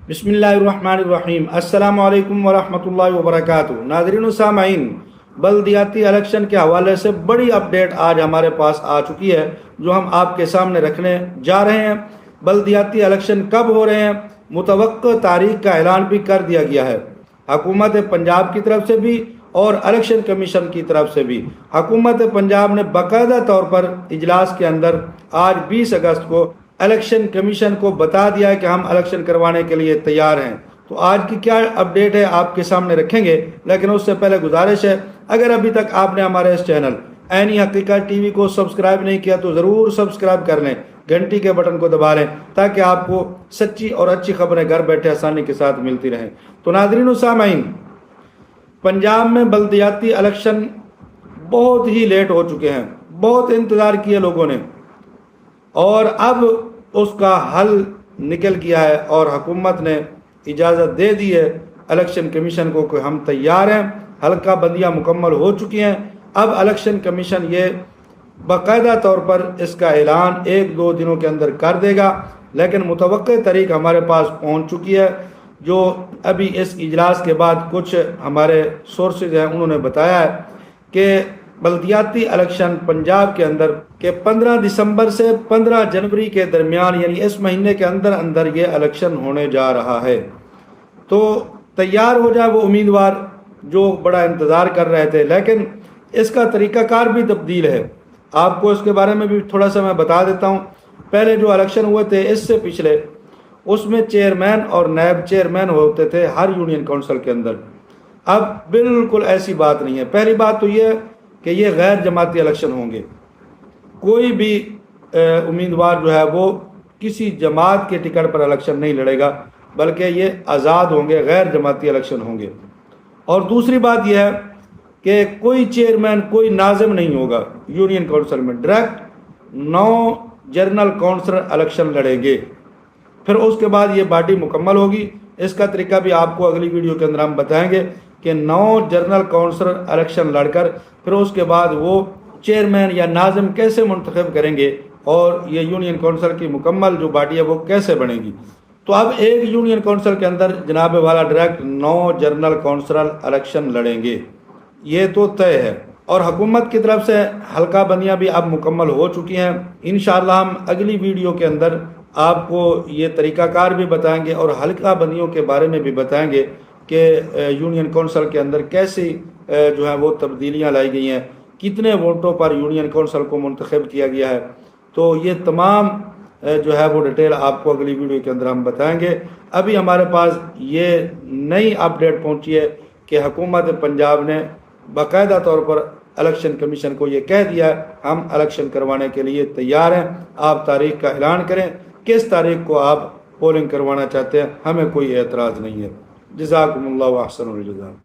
बिस्मिल्लाहिर्रहमानिर्रहीम अस्सलामु अलैकुम वरहमतुल्लाहि वबरकातुहू। नाज़रीन व सामाईन, बल्दियाती इलेक्शन के हवाले से बड़ी अपडेट आज हमारे पास आ चुकी है जो हम आपके सामने रखने जा रहे हैं। बल्दियाती इलेक्शन कब हो रहे हैं, मुतवक्किल तारीख का ऐलान भी कर दिया गया है हुकूमत पंजाब की तरफ से भी और इलेक्शन कमीशन की तरफ से भी। हुकूमत पंजाब ने बाकायदा तौर पर इजलास के अंदर आज 20 अगस्त को इलेक्शन कमीशन को बता दिया है कि हम इलेक्शन करवाने के लिए तैयार हैं। तो आज की क्या अपडेट है आपके सामने रखेंगे, लेकिन उससे पहले गुजारिश है, अगर अभी तक आपने हमारे इस चैनल ऐनी हकीकत टीवी को सब्सक्राइब नहीं किया तो ज़रूर सब्सक्राइब कर लें, घंटी के बटन को दबा लें ताकि आपको सच्ची और अच्छी खबरें घर बैठे आसानी के साथ मिलती रहें। तो नाज़रीन व सामाईन, पंजाब में बल्दियाती इलेक्शन बहुत ही लेट हो चुके हैं, बहुत इंतज़ार किए लोगों ने और अब उसका हल निकल गया है और हुकूमत ने इजाज़त दे दी है इलेक्शन कमीशन को कि हम तैयार हैं। हल्का बंदियाँ मुकम्मल हो चुकी हैं। अब इलेक्शन कमीशन ये बाकायदा तौर पर इसका ऐलान 1-2 दिनों के अंदर कर देगा, लेकिन मुतवक्किल तारीख हमारे पास पहुंच चुकी है। जो अभी इस इजलास के बाद कुछ हमारे सोर्सेज हैं उन्होंने बताया है कि बल्दियाती इलेक्शन पंजाब के अंदर के 15 दिसंबर से 15 जनवरी के दरमियान, यानी इस महीने के अंदर अंदर ये इलेक्शन होने जा रहा है। तो तैयार हो जाए वो उम्मीदवार जो बड़ा इंतज़ार कर रहे थे, लेकिन इसका तरीक़ाकार भी तब्दील है। आपको इसके बारे में भी थोड़ा सा मैं बता देता हूँ। पहले जो इलेक्शन हुए थे इससे पिछले, उसमें चेयरमैन और नायब चेयरमैन होते थे हर यूनियन काउंसिल के अंदर। अब बिल्कुल ऐसी बात नहीं है। पहली बात तो ये कि ये गैर जमाती इलेक्शन होंगे। कोई भी उम्मीदवार जो है वो किसी जमात के टिकट पर इलेक्शन नहीं लड़ेगा, बल्कि ये आज़ाद होंगे, गैर जमाती इलेक्शन होंगे। और दूसरी बात यह है कि कोई चेयरमैन, कोई नाज़िम नहीं होगा यूनियन काउंसिल में। डायरेक्ट 9 जनरल काउंसिलर इलेक्शन लड़ेंगे। फिर उसके बाद ये बॉडी मुकम्मल होगी। इसका तरीका भी आपको अगली वीडियो के अंदर हम बताएंगे कि 9 जनरल काउंसिलर इलेक्शन लड़कर फिर उसके बाद वो चेयरमैन या नाज़िम कैसे मुंतखब करेंगे और ये यूनियन काउंसिल की मुकम्मल जो बॉडी है वो कैसे बनेगी। तो अब एक यूनियन काउंसिल के अंदर जनाब वाला डायरेक्ट 9 जनरल काउंसिलर इलेक्शन लड़ेंगे, ये तो तय है। और हुकूमत की तरफ से हल्का बंदियाँ भी अब मुकम्मल हो चुकी हैं। इंशाअल्लाह हम अगली वीडियो के अंदर आपको ये तरीक़ाकार भी बताएंगे और हल्का बंदियों के बारे में भी बताएंगे कि यूनियन काउंसिल के अंदर कैसी जो है वो तब्दीलियाँ लाई गई हैं, कितने वोटों पर यूनियन काउंसिल को मुंतखब किया गया है। तो ये तमाम जो है वो डिटेल आपको अगली वीडियो के अंदर हम बताएंगे। अभी हमारे पास ये नई अपडेट पहुंची है कि हुकूमत पंजाब ने बाकायदा तौर पर इलेक्शन कमीशन को ये कह दिया है हम इलेक्शन करवाने के लिए तैयार हैं, आप तारीख का ऐलान करें, किस तारीख को आप पोलिंग करवाना चाहते हैं, हमें कोई एतराज़ नहीं है। जज़ाकुमुल्लाहु अहसनुल जज़ा।